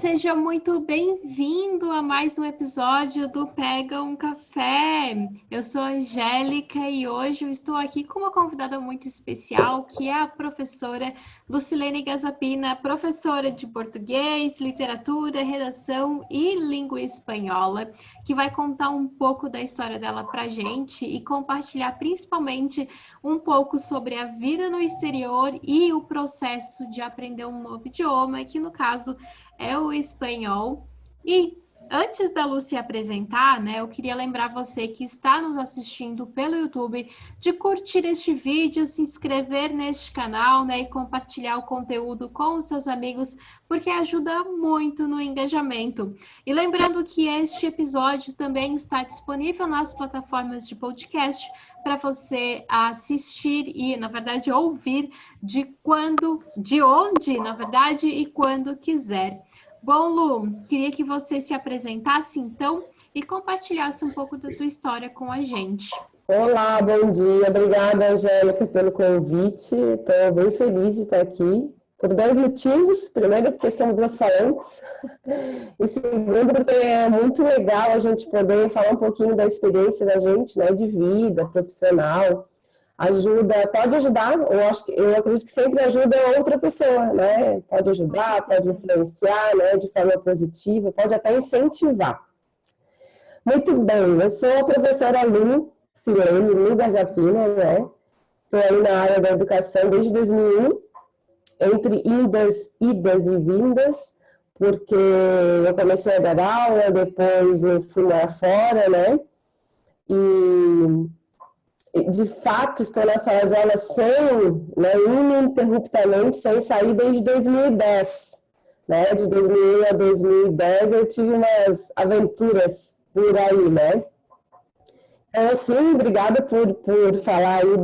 seja muito bem-vindo a mais um episódio do Pega um Café. Eu sou a Angélica e hoje eu estou aqui com uma convidada muito especial, que é a professora Lucilene Gazapina, professora de português, literatura, redação e língua espanhola, que vai contar um pouco da história dela para a gente e compartilhar principalmente um pouco sobre a vida no exterior e o processo de aprender um novo idioma, que no caso é o espanhol. E antes da Lu se apresentar, eu queria lembrar você que está nos assistindo pelo YouTube de curtir este vídeo, se inscrever neste canal, e compartilhar o conteúdo com os seus amigos, porque ajuda muito no engajamento. E lembrando que este episódio também está disponível nas plataformas de podcast para você assistir e, na verdade, ouvir de onde, na verdade, e quando quiser. Bom, Lu, queria que você se apresentasse, então, e compartilhasse um pouco da tua história com a gente. Olá, bom dia. Obrigada, Angélica, pelo convite. Estou bem feliz de estar aqui. Por dois motivos. Primeiro, porque somos duas falantes. E segundo, porque é muito legal a gente poder falar um pouquinho da experiência da gente, de vida, profissional. Pode ajudar, eu acredito que sempre ajuda outra pessoa, Pode ajudar, pode influenciar, de forma positiva, pode até incentivar. Muito bem, eu sou a professora Lucilene Gazapina, Estou aí na área da educação desde 2001, entre idas e vindas, porque eu comecei a dar aula, depois eu fui lá fora, E de fato, estou na sala de aula ininterruptamente, sem sair desde 2010. De 2001 a 2010 eu tive umas aventuras por aí, Então, assim, obrigada por falar aí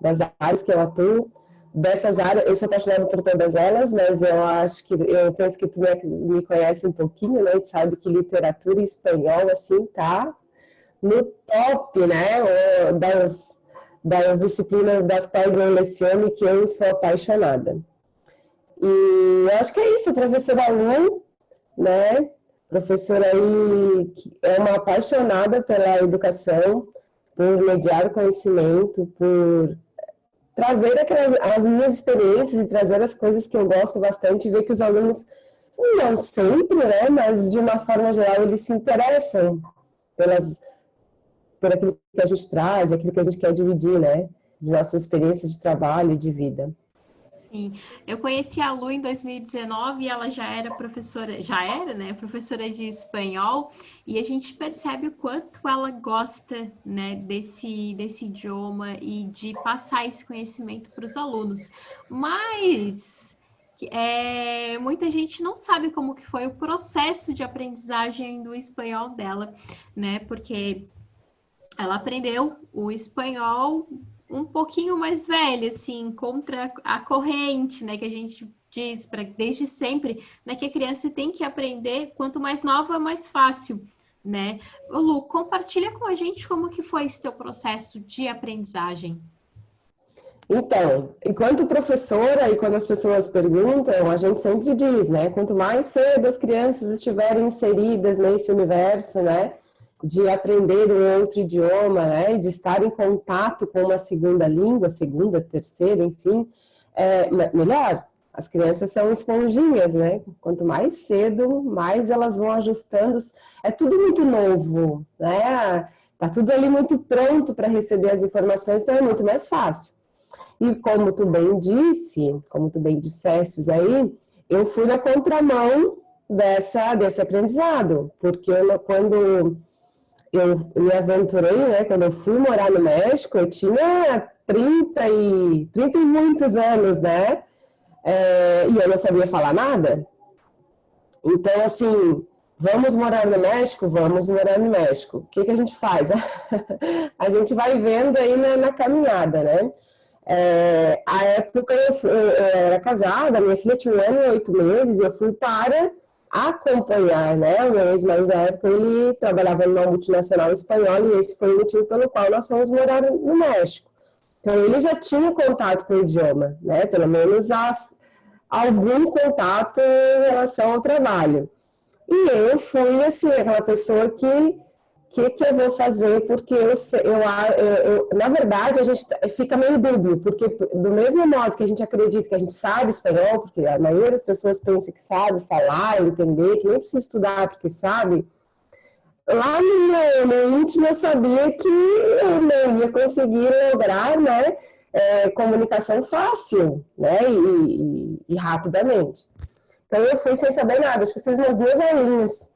das áreas que eu atuo. Dessas áreas, eu sou apaixonada por todas elas, mas eu penso que tu me conhece um pouquinho, Tu sabe que literatura e espanhol, assim, tá no top, das disciplinas das quais eu leciono e que eu sou apaixonada. E eu acho que é isso, professora Lu, Professora aí que é uma apaixonada pela educação, por mediar o conhecimento, por trazer as minhas experiências e trazer as coisas que eu gosto bastante e ver que os alunos, não sempre, mas de uma forma geral, eles se interessam por aquilo que a gente traz, aquilo que a gente quer dividir, de nossas experiências de trabalho e de vida. Sim, eu conheci a Lu em 2019 e ela já era professora de espanhol, e a gente percebe o quanto ela gosta, desse idioma e de passar esse conhecimento para os alunos. Mas muita gente não sabe como que foi o processo de aprendizagem do espanhol dela, porque ela aprendeu o espanhol um pouquinho mais velha, assim, contra a corrente, que a gente diz desde sempre, que a criança tem que aprender, quanto mais nova, mais fácil, Lu, compartilha com a gente como que foi esse teu processo de aprendizagem. Então, enquanto professora e quando as pessoas perguntam, a gente sempre diz, quanto mais cedo as crianças estiverem inseridas nesse universo, de aprender um outro idioma, de estar em contato com uma segunda língua, segunda, terceira, enfim, melhor. As crianças são esponjinhas, Quanto mais cedo, mais elas vão ajustando. É tudo muito novo, Tá tudo ali muito pronto para receber as informações, então é muito mais fácil. E como tu bem disseste aí, eu fui na contramão desse aprendizado, porque quando eu me aventurei, quando eu fui morar no México, eu tinha 30 e muitos anos, e eu não sabia falar nada. Então, assim, vamos morar no México? Vamos morar no México. O que a gente faz? A gente vai vendo aí na caminhada, A época eu era casada, minha filha tinha 1 ano e 8 meses, eu fui para acompanhar, O meu ex-marido da época, ele trabalhava numa multinacional espanhola e esse foi o motivo pelo qual nós fomos morar no México. Então, ele já tinha contato com o idioma, Pelo menos algum contato em relação ao trabalho. E eu fui, assim, aquela pessoa que eu vou fazer, porque na verdade, a gente fica meio dúbio, porque do mesmo modo que a gente acredita que a gente sabe espanhol, porque a maioria das pessoas pensa que sabe falar, entender, que nem precisa estudar porque sabe, lá no meu íntimo eu sabia que eu não ia conseguir lograr, né, comunicação fácil, né, e rapidamente. Então eu fui sem saber nada, acho que eu fiz umas 2 aulinhas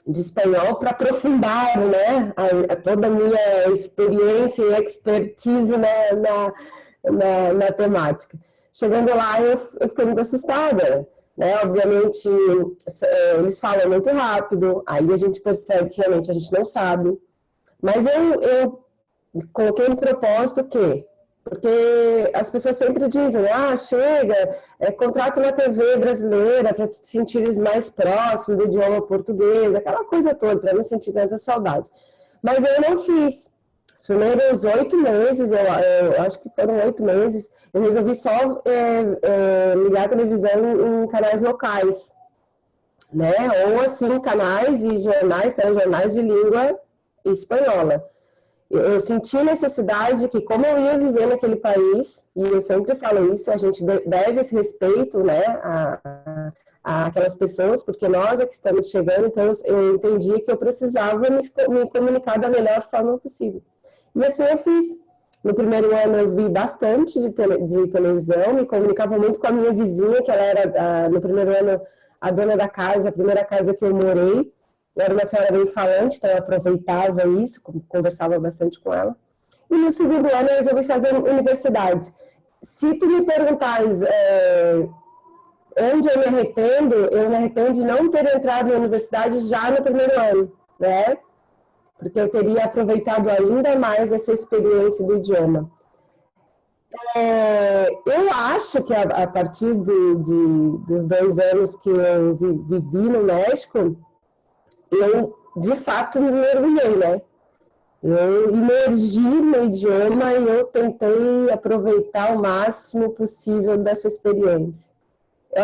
de espanhol para aprofundar, né, toda a minha experiência e expertise na temática. Chegando lá, eu fiquei muito assustada, né, obviamente eles falam muito rápido, aí a gente percebe que realmente a gente não sabe, mas eu coloquei um propósito que, porque as pessoas sempre dizem, chega, contrato na TV brasileira para te sentires mais próximo do idioma português, aquela coisa toda, para não sentir tanta saudade. Mas eu não fiz. Os primeiros 8 meses, eu acho que foram 8 meses, eu resolvi só ligar a televisão em canais locais, né? Ou assim, canais e jornais, telejornais de língua espanhola. Eu senti a necessidade de que, como eu ia viver naquele país, e eu sempre falo isso, a gente deve esse respeito, né, a aquelas pessoas, porque nós é que estamos chegando, então eu entendi que eu precisava me comunicar da melhor forma possível. E assim eu fiz. No primeiro ano eu vi bastante de televisão, me comunicava muito com a minha vizinha, que ela era, no primeiro ano, a dona da casa, a primeira casa que eu morei. Eu era uma senhora bem falante, então eu aproveitava isso, conversava bastante com ela. E no segundo ano eu resolvi fazer universidade. Se tu me perguntares onde eu me arrependo de não ter entrado na universidade já no primeiro ano, né? Porque eu teria aproveitado ainda mais essa experiência do idioma. Eu acho que a partir dos 2 anos que eu vivi no México, eu, de fato, me mergulhei, né? Eu imergi no idioma e eu tentei aproveitar o máximo possível dessa experiência.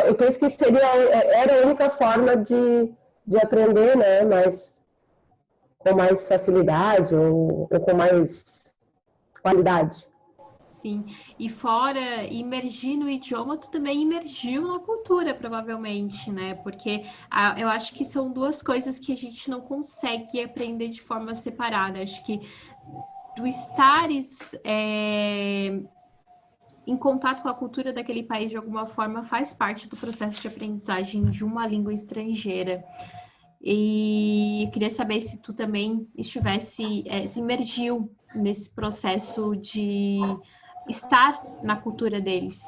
Eu penso que era a única forma de aprender, né? Mas com mais facilidade ou com mais qualidade. Sim, e fora imergir no idioma, tu também imergiu na cultura, provavelmente, né? Porque eu acho que são 2 coisas que a gente não consegue aprender de forma separada. Acho que tu estares em contato com a cultura daquele país de alguma forma faz parte do processo de aprendizagem de uma língua estrangeira. E eu queria saber se tu também se imergiu nesse processo de estar na cultura deles.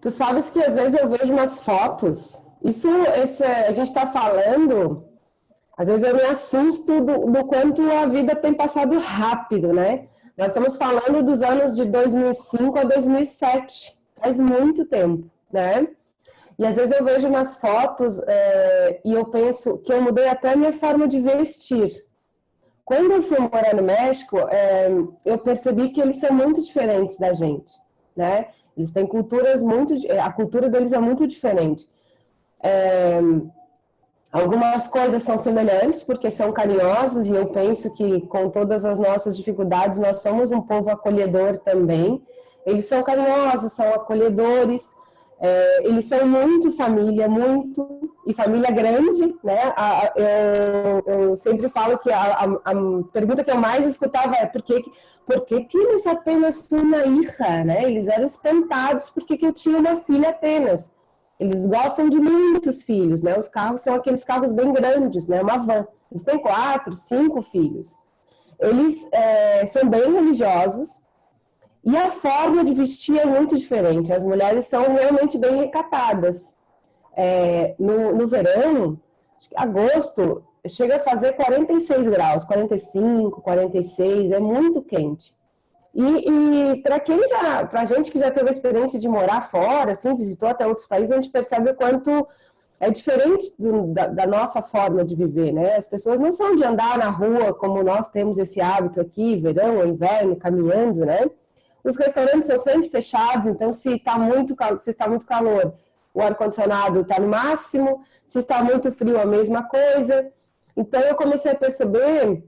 Tu sabes que às vezes eu vejo umas fotos, a gente está falando, às vezes eu me assusto do quanto a vida tem passado rápido, né? Nós estamos falando dos anos de 2005 a 2007, faz muito tempo, né? E às vezes eu vejo umas fotos e eu penso que eu mudei até a minha forma de vestir. Quando eu fui morar no México, eu percebi que eles são muito diferentes da gente, né? Eles têm culturas a cultura deles é muito diferente. Algumas coisas são semelhantes, porque são carinhosos, e eu penso que com todas as nossas dificuldades, nós somos um povo acolhedor também. Eles são carinhosos, são acolhedores, eles são muito família, e família grande, né? Eu sempre falo que a pergunta que eu mais escutava é por que tienes apenas uma hija, né? Eles eram espantados porque eu tinha uma filha apenas. Eles gostam de muitos filhos, né? Os carros são aqueles carros bem grandes, né? Uma van. Eles têm 4, 5 filhos. Eles são bem religiosos. E a forma de vestir é muito diferente. As mulheres são realmente bem recatadas. No verão, agosto, chega a fazer 46 graus, 45, 46, é muito quente. E para a gente que já teve a experiência de morar fora, assim, visitou até outros países, a gente percebe o quanto é diferente da nossa forma de viver, né? As pessoas não são de andar na rua como nós temos esse hábito aqui, verão ou inverno, caminhando, né? Os restaurantes são sempre fechados, então se está muito calor, o ar-condicionado está no máximo, se está muito frio, a mesma coisa. Então eu comecei a perceber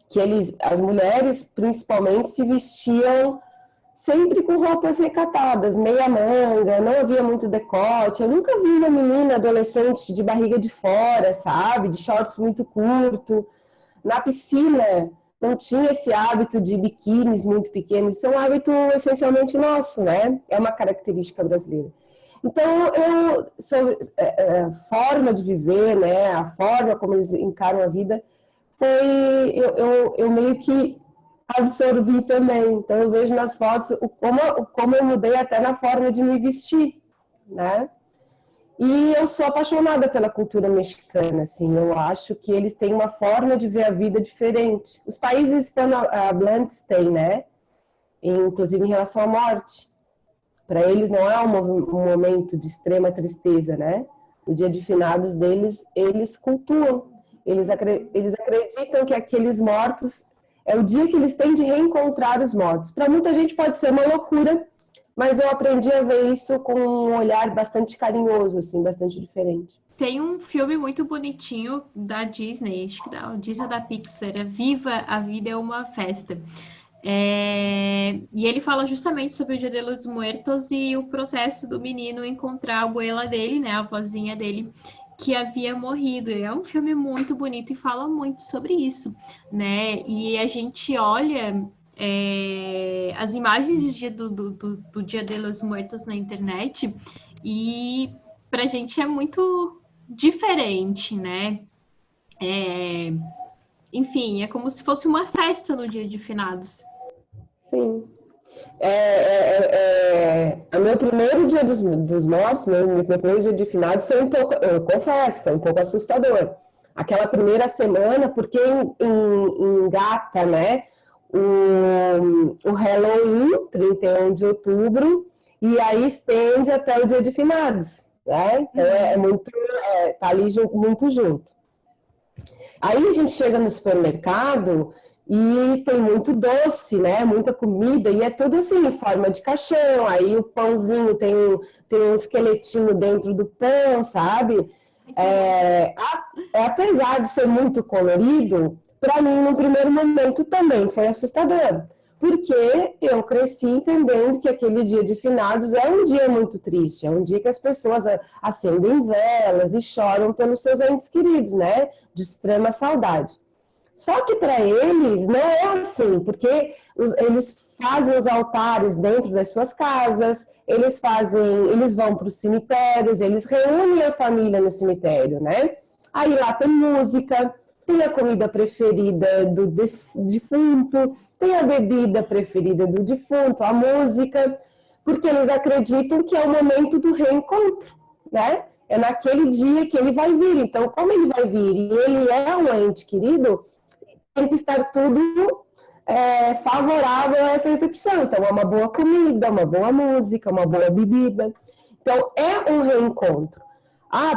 que as mulheres, principalmente, se vestiam sempre com roupas recatadas, meia manga, não havia muito decote. Eu nunca vi uma menina adolescente de barriga de fora, sabe? De shorts muito curto. Na piscina, não tinha esse hábito de biquínis muito pequenos. Isso é um hábito essencialmente nosso, né? É uma característica brasileira. Então, sobre forma de viver, né? A forma como eles encaram a vida, eu meio que absorvi também. Então, eu vejo nas fotos como eu mudei até na forma de me vestir, né? E eu sou apaixonada pela cultura mexicana, assim. Eu acho que eles têm uma forma de ver a vida diferente. Os países hispanohablantes têm, né? Inclusive em relação à morte. Para eles não é um momento de extrema tristeza, né? O dia de finados deles, eles cultuam. Eles acreditam que aqueles mortos é o dia que eles têm de reencontrar os mortos. Para muita gente pode ser uma loucura, mas eu aprendi a ver isso com um olhar bastante carinhoso, assim, bastante diferente. Tem um filme muito bonitinho da Disney, acho que da Disney ou da Pixar, é Viva a Vida é uma Festa. E ele fala justamente sobre o Dia de los Muertos e o processo do menino encontrar a abuela dele, né, a avózinha dele, que havia morrido. É um filme muito bonito e fala muito sobre isso, né? E a gente olha as imagens do Dia de los Muertos na internet e pra gente é muito diferente, né? Enfim, é como se fosse uma festa no Dia de Finados. Sim. O meu primeiro dia dos mortos, meu primeiro dia de finados foi um pouco, eu confesso, foi um pouco assustador. Aquela primeira semana, porque engata, né, o Halloween, 31 de outubro, e aí estende até o dia de finados, né? Então tá ali muito junto. Aí a gente chega no supermercado e tem muito doce, né? Muita comida, e é tudo assim, em forma de caixão. Aí o pãozinho tem um esqueletinho dentro do pão, sabe? Apesar de ser muito colorido, para mim, no primeiro momento, também foi assustador. Porque eu cresci entendendo que aquele dia de finados é um dia muito triste, é um dia que as pessoas acendem velas e choram pelos seus entes queridos, né? De extrema saudade. Só que para eles não é assim, porque eles fazem os altares dentro das suas casas, eles vão para os cemitérios, eles reúnem a família no cemitério, né? Aí lá tem música, tem a comida preferida do defunto, tem a bebida preferida do defunto, a música, porque eles acreditam que é o momento do reencontro, né? É naquele dia que ele vai vir. Então, como ele vai vir e ele é um ente querido, tem que estar tudo favorável a essa recepção. Então, é uma boa comida, uma boa música, uma boa bebida. Então, é um reencontro.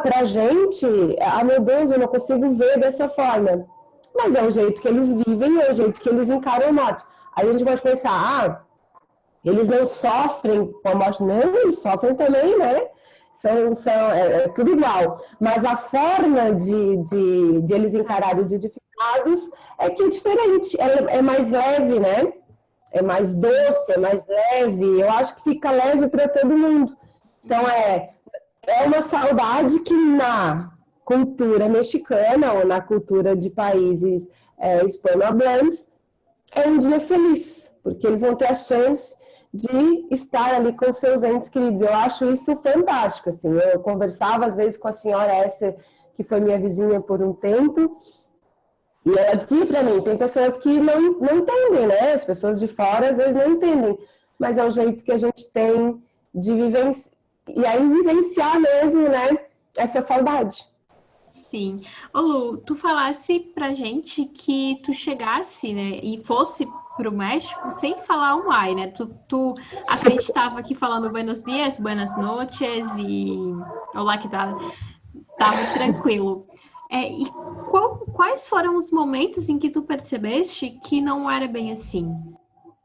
Pra gente, meu Deus, eu não consigo ver dessa forma. Mas é o jeito que eles vivem, é o jeito que eles encaram a morte. Aí a gente pode pensar, eles não sofrem com a morte. Não, eles sofrem também, né? É tudo igual. Mas a forma de eles encararem o dia de finados é que é diferente. É mais leve, né? É mais doce, é mais leve. Eu acho que fica leve para todo mundo. Então, é uma saudade que na cultura mexicana ou na cultura de países hispanohablantes é um dia feliz, porque eles vão ter a chance de estar ali com seus entes queridos. Eu acho isso fantástico, assim. Eu conversava às vezes com a senhora essa que foi minha vizinha por um tempo, e ela dizia para mim, tem pessoas que não entendem, né? As pessoas de fora às vezes não entendem, mas é o jeito que a gente tem de vivenciar, e aí vivenciar mesmo, né? Essa saudade. Sim. Ô Lu, tu falasse pra gente que tu chegasse, né, e fosse pro México sem falar um ai, né? Tu acreditava que falando buenos dias, buenas noches e olá, que tá, tava tranquilo. E quais foram os momentos em que tu percebeste que não era bem assim?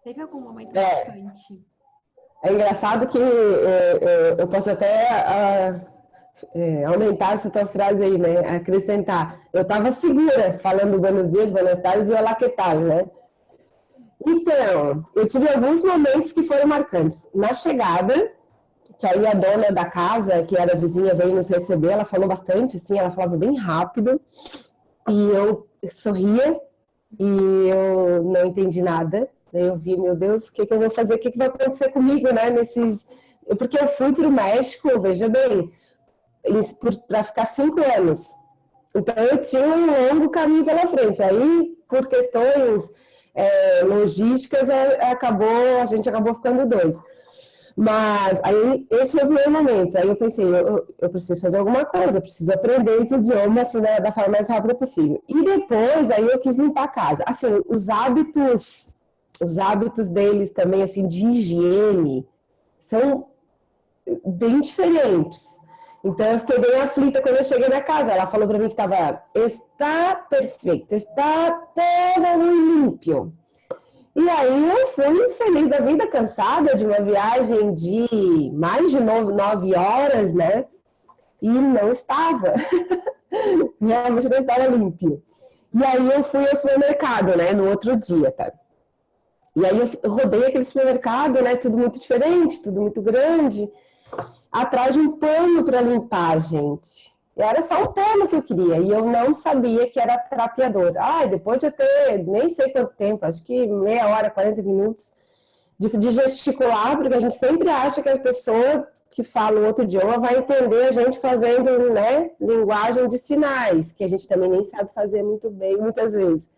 Teve algum momento É, marcante? é engraçado que eu posso até aumentar essa tua frase aí, né? Acrescentar. Eu estava segura, falando buenos dias, buenas tardes e olá, que tal, né? Então, eu tive alguns momentos que foram marcantes. Na chegada, que aí a dona da casa, que era vizinha, veio nos receber, ela falou bastante, assim, ela falava bem rápido, e eu sorria, e eu não entendi nada. Daí eu vi, meu Deus, o que eu vou fazer? O que vai acontecer comigo, né? Porque eu fui para o México, veja bem, para ficar 5 anos. Então eu tinha um longo caminho pela frente. Aí, por questões logísticas, a gente acabou ficando dois. Mas aí esse foi o primeiro momento. Aí eu pensei, eu preciso fazer alguma coisa, eu preciso aprender esse idioma assim, da forma mais rápida possível. E depois aí eu quis limpar a casa. Assim, os hábitos deles também assim de higiene são bem diferentes. Então eu fiquei bem aflita quando eu cheguei na casa. Ela falou para mim que está perfeito, está todo limpo. E aí eu fui feliz da vida, cansada de uma viagem de mais de 9 horas, né? E não estava. Realmente não estava limpo. E aí eu fui ao supermercado, né? No outro dia, tá? E aí eu rodei aquele supermercado, né? Tudo muito diferente, tudo muito grande. Atrás de um pano para limpar, gente. Era só um pano que eu queria. E eu não sabia que era trapeador. Depois de eu ter nem sei quanto tempo, acho que meia hora, 40 minutos, de gesticular, porque a gente sempre acha que as pessoas que falam outro idioma vai entender a gente fazendo, né, linguagem de sinais, que a gente também nem sabe fazer muito bem, muitas vezes.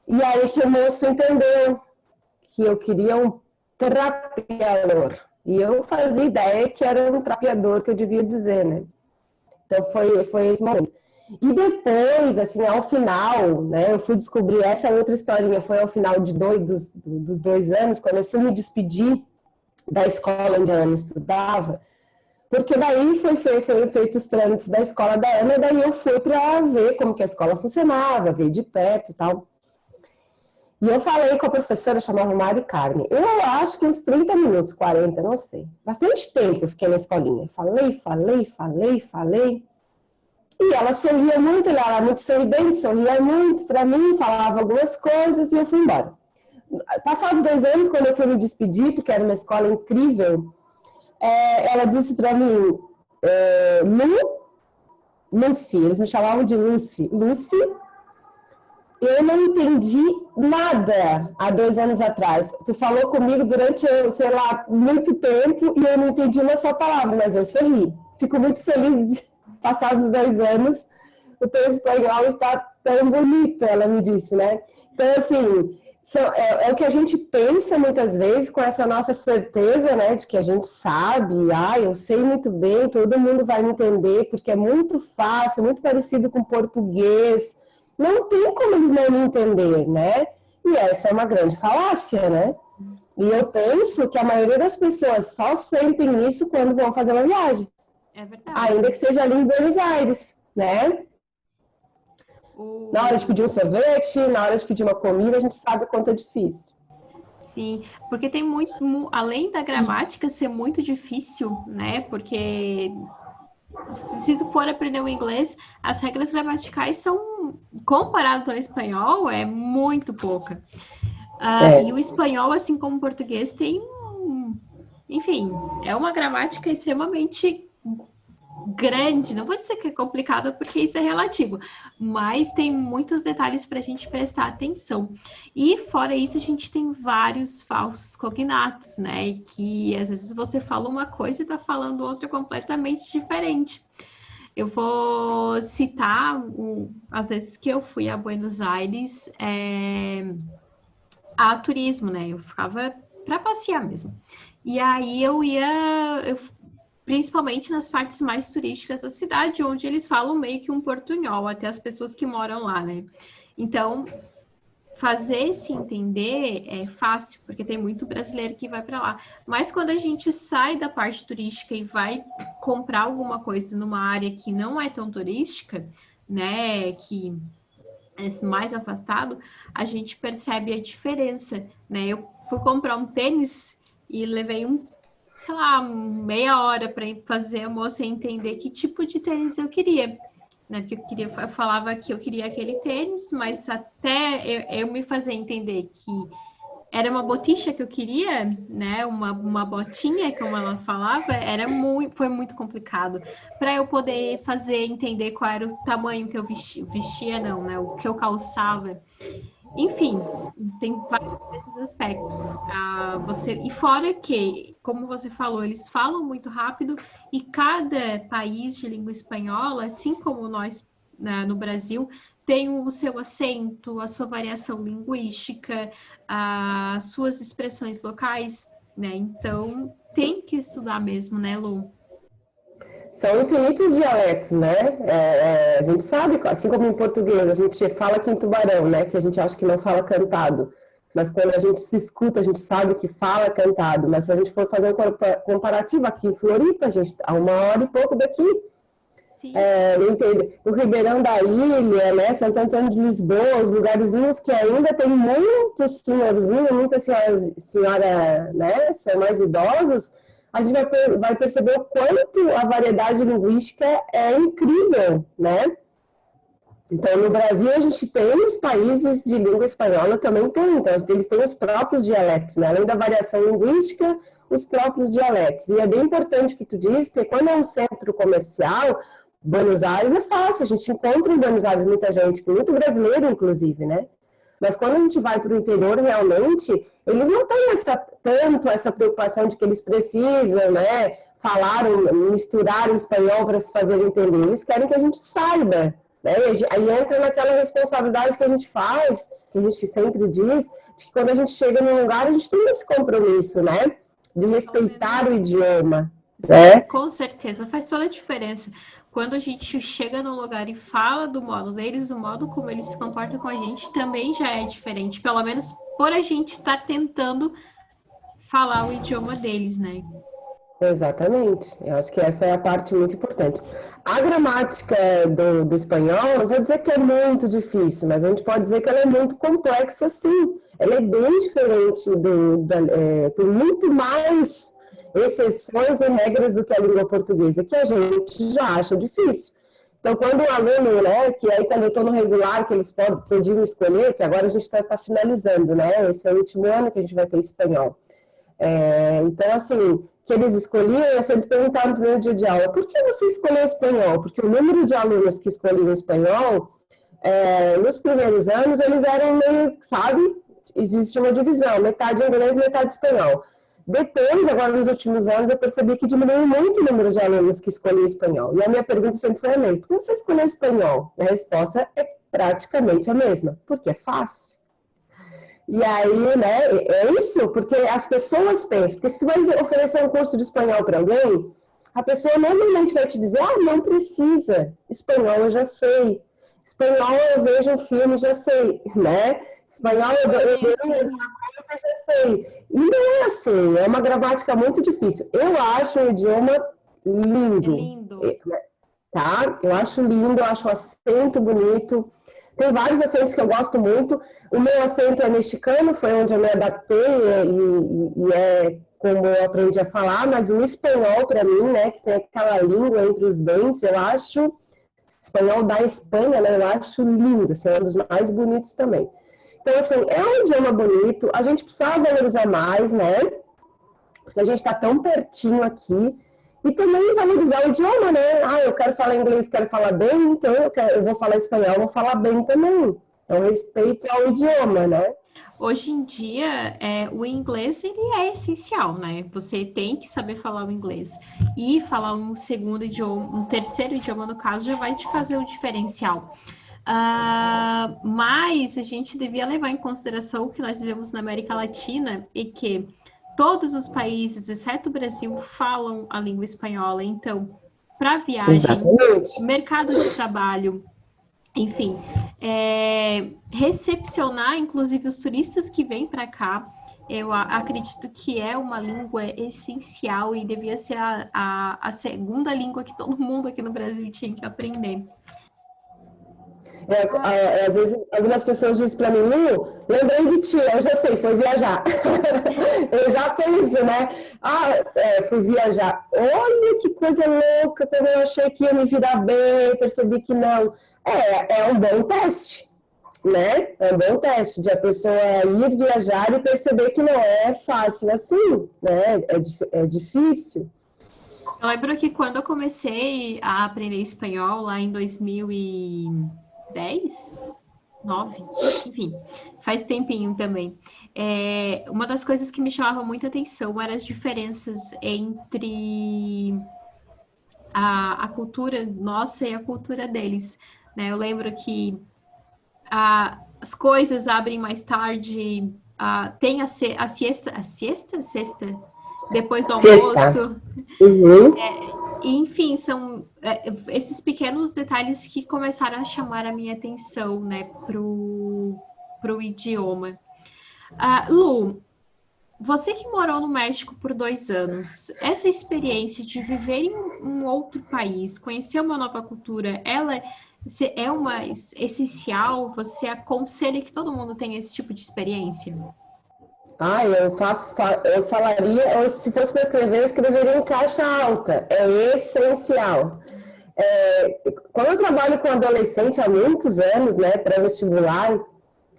E aí que o moço entendeu que eu queria um trapeador. E eu fazia ideia que era um trapeador que eu devia dizer, né? Então foi esse momento. E depois, assim, ao final, né, eu fui descobrir essa outra historinha, foi ao final dos 2 anos, quando eu fui me despedir da escola onde a Ana estudava, porque daí foram feitos os trâmites da escola da Ana, daí eu fui para ver como que a escola funcionava, ver de perto e tal. E eu falei com a professora, chamava Mari Carmen. Eu acho que uns 30 minutos, 40, não sei. Bastante tempo eu fiquei na escolinha. Falei. E ela sorria muito, ela era muito sorridente, sorria muito para mim, falava algumas coisas e eu fui embora. Passados 2 anos, quando eu fui me despedir, porque era uma escola incrível, ela disse para mim, Lucy, eles me chamavam de Lucy, eu não entendi nada há 2 anos atrás. Tu falou comigo durante, sei lá, muito tempo e eu não entendi uma só palavra, mas eu sorri. Fico muito feliz de, passados 2 anos, o teu espanhol está tão bonito, ela me disse, né? Então, assim, é o que a gente pensa muitas vezes com essa nossa certeza, né, de que a gente sabe, eu sei muito bem, todo mundo vai me entender, porque é muito fácil, muito parecido com português. Não tem como eles não me entender, né? E essa é uma grande falácia, né? E eu penso que a maioria das pessoas só sentem isso quando vão fazer uma viagem. É verdade. Ainda que seja ali em Buenos Aires, né? Na hora de pedir um sorvete, na hora de pedir uma comida, a gente sabe o quanto é difícil. Sim, porque tem muito, além da gramática ser muito difícil, né? Porque se tu for aprender o inglês, as regras gramaticais são, comparado ao espanhol, é muito pouca. E o espanhol, assim como o português, tem, enfim, é uma gramática extremamente grande. Não vou dizer que é complicada, porque isso é relativo, mas tem muitos detalhes para a gente prestar atenção. E fora isso, a gente tem vários falsos cognatos, né? Que às vezes você fala uma coisa e está falando outra completamente diferente. Eu vou citar as vezes que eu fui a Buenos Aires a turismo, né? Eu ficava para passear mesmo. E aí eu principalmente nas partes mais turísticas da cidade, onde eles falam meio que um portunhol, até as pessoas que moram lá, né? Então, fazer se entender é fácil, porque tem muito brasileiro que vai para lá. Mas quando a gente sai da parte turística e vai comprar alguma coisa numa área que não é tão turística, né? Que mais afastado, a gente percebe a diferença, né? Eu fui comprar um tênis e levei sei lá, meia hora para fazer a moça entender que tipo de tênis eu queria. Né? Porque eu falava que eu queria aquele tênis, mas até eu me fazer entender que era uma boticha que eu queria, né? Uma botinha, como ela falava, foi muito complicado para eu poder fazer entender qual era o tamanho que eu vestia não, né? O que eu calçava. Enfim, tem vários desses aspectos. E fora que, como você falou, eles falam muito rápido e cada país de língua espanhola, assim como nós, né, no Brasil, tem o seu acento, a sua variação linguística, as suas expressões locais, né? Então, tem que estudar mesmo, né, Lu? São infinitos dialetos, né? A gente sabe, assim como em português, a gente fala aqui em Tubarão, né? Que a gente acha que não fala cantado. Mas quando a gente se escuta, a gente sabe que fala cantado. Mas se a gente for fazer um comparativo aqui em Floripa, a gente, a 1 hora e pouco daqui, no Ribeirão da Ilha, né? Santo Antônio de Lisboa, os lugarzinhos que ainda tem muitos senhorzinhos, muitas senhora, né? São mais idosos, a gente vai perceber o quanto a variedade linguística é incrível, né? Então, no Brasil, a gente tem os países de língua espanhola também tem, então eles têm os próprios dialetos, né? Além da variação linguística, os próprios dialetos. E é bem importante o que tu diz, porque quando é um centro comercial, Buenos Aires é fácil, a gente encontra em Buenos Aires muita gente, muito brasileiro, inclusive, né? Mas quando a gente vai para o interior, realmente, eles não têm tanto essa preocupação de que eles precisam, né, falar, misturar o espanhol para se fazer entender. Eles querem que a gente saiba, né? Aí entra naquela responsabilidade que a gente faz, que a gente sempre diz, de que quando a gente chega num lugar, a gente tem esse compromisso, né, de respeitar o idioma. Sim, né? com certeza, faz toda a diferença. Quando a gente chega no lugar e fala do modo deles, o modo como eles se comportam com a gente também já é diferente. Pelo menos por a gente estar tentando falar o idioma deles, né? Exatamente. Eu acho que essa é a parte muito importante. A gramática do espanhol, não vou dizer que é muito difícil, mas a gente pode dizer que ela é muito complexa, sim. Ela é bem diferente tem muito mais exceções e regras do que a língua portuguesa, que a gente já acha difícil. Então, quando o aluno, né, que aí quando eu estou no regular, que eles podiam escolher, que agora a gente está finalizando, né, esse é o último ano que a gente vai ter espanhol. Então, assim, que eles escolhiam, eu sempre perguntava no primeiro dia de aula, por que você escolheu espanhol? Porque o número de alunos que escolhiam espanhol, nos primeiros anos, eles eram meio, sabe, existe uma divisão, metade inglês, metade espanhol. Depois, agora nos últimos anos, eu percebi que diminuiu muito o número de alunos que escolhiam espanhol. E a minha pergunta sempre foi a mesma, por que você escolheu espanhol? E a resposta é praticamente a mesma, porque é fácil. E aí, né, é isso, porque as pessoas pensam, porque se você vai oferecer um curso de espanhol para alguém, a pessoa normalmente vai te dizer, não precisa, espanhol eu já sei, espanhol eu vejo um filme, já sei, né, espanhol eu vejo uma coisa, já sei. E não é assim, é uma gramática muito difícil. Eu acho o idioma lindo. É lindo. Tá? Eu acho lindo, eu acho o acento bonito. Tem vários acentos que eu gosto muito. O meu acento é mexicano, foi onde eu me adaptei e é como eu aprendi a falar, mas o espanhol, para mim, né, que tem aquela língua entre os dentes, eu acho, espanhol da Espanha, né, eu acho lindo, assim, é um dos mais bonitos também. Então, assim, é um idioma bonito, a gente precisa valorizar mais, né, porque a gente está tão pertinho aqui, e também valorizar o idioma, né? Eu quero falar inglês, quero falar bem, então eu vou falar espanhol, vou falar bem também. Então, respeito ao idioma, né? Hoje em dia, o inglês ele é essencial, né? Você tem que saber falar o inglês. E falar um segundo idioma, um terceiro idioma, no caso, já vai te fazer o diferencial. Mas a gente devia levar em consideração o que nós vivemos na América Latina e que todos os países, exceto o Brasil, falam a língua espanhola. Então, para viagem, mercado de trabalho, enfim, recepcionar, inclusive, os turistas que vêm para cá, eu acredito que é uma língua essencial e devia ser a segunda língua que todo mundo aqui no Brasil tinha que aprender. Às vezes, algumas pessoas dizem para mim, Lu, lembrei de ti, eu já sei, foi viajar. Eu já penso, né? Fui viajar. Olha que coisa louca, como eu achei que ia me virar bem, percebi que não. É um bom teste, né? É um bom teste de a pessoa ir viajar e perceber que não é fácil assim, né? É difícil. Eu lembro que quando eu comecei a aprender espanhol lá em 2010, 9, enfim, faz tempinho também. Uma das coisas que me chamava muita atenção eram as diferenças entre a cultura nossa e a cultura deles, né? Eu lembro que as coisas abrem mais tarde, tem a siesta, sexta? Depois do almoço. Uhum. Enfim, são esses pequenos detalhes que começaram a chamar a minha atenção, né, pro idioma. Lu, você que morou no México por 2 anos, essa experiência de viver em um outro país, conhecer uma nova cultura, ela é uma essencial? Você aconselha que todo mundo tenha esse tipo de experiência? Eu falaria, se fosse para escrever, eu escreveria em caixa alta. É essencial. Quando eu trabalho com adolescente há muitos anos, né, pré-vestibular,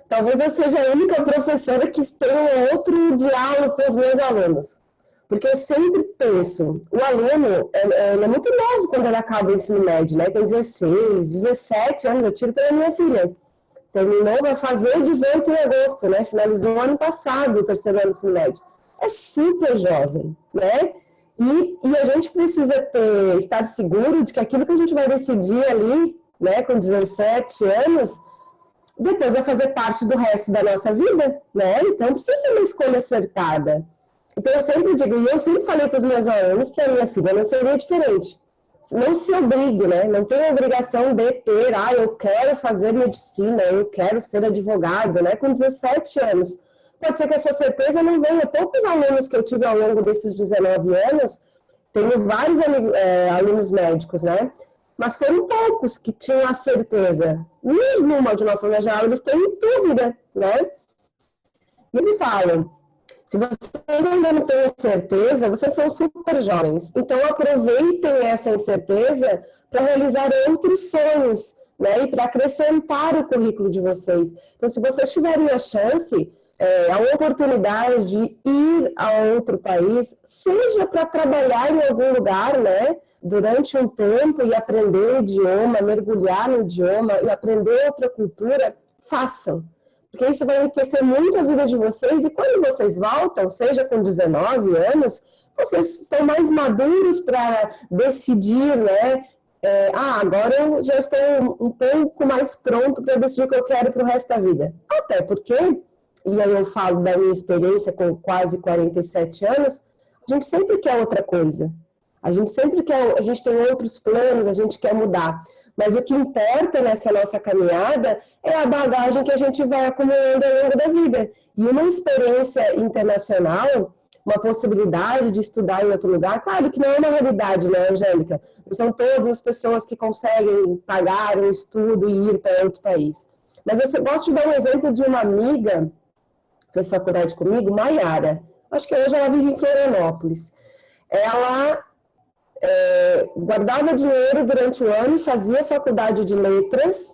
talvez eu seja a única professora que tem um outro diálogo com os meus alunos. Porque eu sempre penso, o aluno, ele é muito novo quando ele acaba o ensino médio, né? Tem 16, 17 anos, eu tiro pela minha filha. Terminou, vai fazer 18 em agosto, né? Finalizou ano passado o terceiro ano do ensino médio. É super jovem, né? E a gente precisa estar seguro de que aquilo que a gente vai decidir ali, né, com 17 anos, depois vai fazer parte do resto da nossa vida, né? Então precisa ser uma escolha acertada. Então eu sempre digo, e eu sempre falei para os meus alunos, para a minha filha não seria diferente. Não se obrigue, né? Não tem a obrigação de ter, eu quero fazer medicina, eu quero ser advogado, né? Com 17 anos. Pode ser que essa certeza não venha. Poucos alunos que eu tive ao longo desses 19 anos, tenho vários alunos médicos, né? Mas foram poucos que tinham a certeza. Mesmo de uma forma geral, eles têm dúvida, né? E eles falam, se vocês ainda não têm certeza, vocês são super jovens. Então, aproveitem essa incerteza para realizar outros sonhos, né? E para acrescentar o currículo de vocês. Então, se vocês tiverem a chance, a oportunidade de ir a outro país, seja para trabalhar em algum lugar, né? Durante um tempo e aprender o idioma, mergulhar no idioma e aprender outra cultura, façam. Porque isso vai enriquecer muito a vida de vocês e quando vocês voltam, seja com 19 anos, vocês estão mais maduros para decidir, né? Agora eu já estou um pouco mais pronto para decidir o que eu quero para o resto da vida. Até porque, e aí eu falo da minha experiência com quase 47 anos, a gente sempre quer outra coisa. A gente sempre quer, a gente tem outros planos, a gente quer mudar. Mas o que importa nessa nossa caminhada é a bagagem que a gente vai acumulando ao longo da vida. E uma experiência internacional, uma possibilidade de estudar em outro lugar, claro que não é uma realidade, né, Angélica? Não são todas as pessoas que conseguem pagar um estudo e ir para outro país. Mas eu gosto de dar um exemplo de uma amiga que fez faculdade comigo, Maiara. Acho que hoje ela vive em Florianópolis. Ela guardava dinheiro durante o ano e fazia faculdade de letras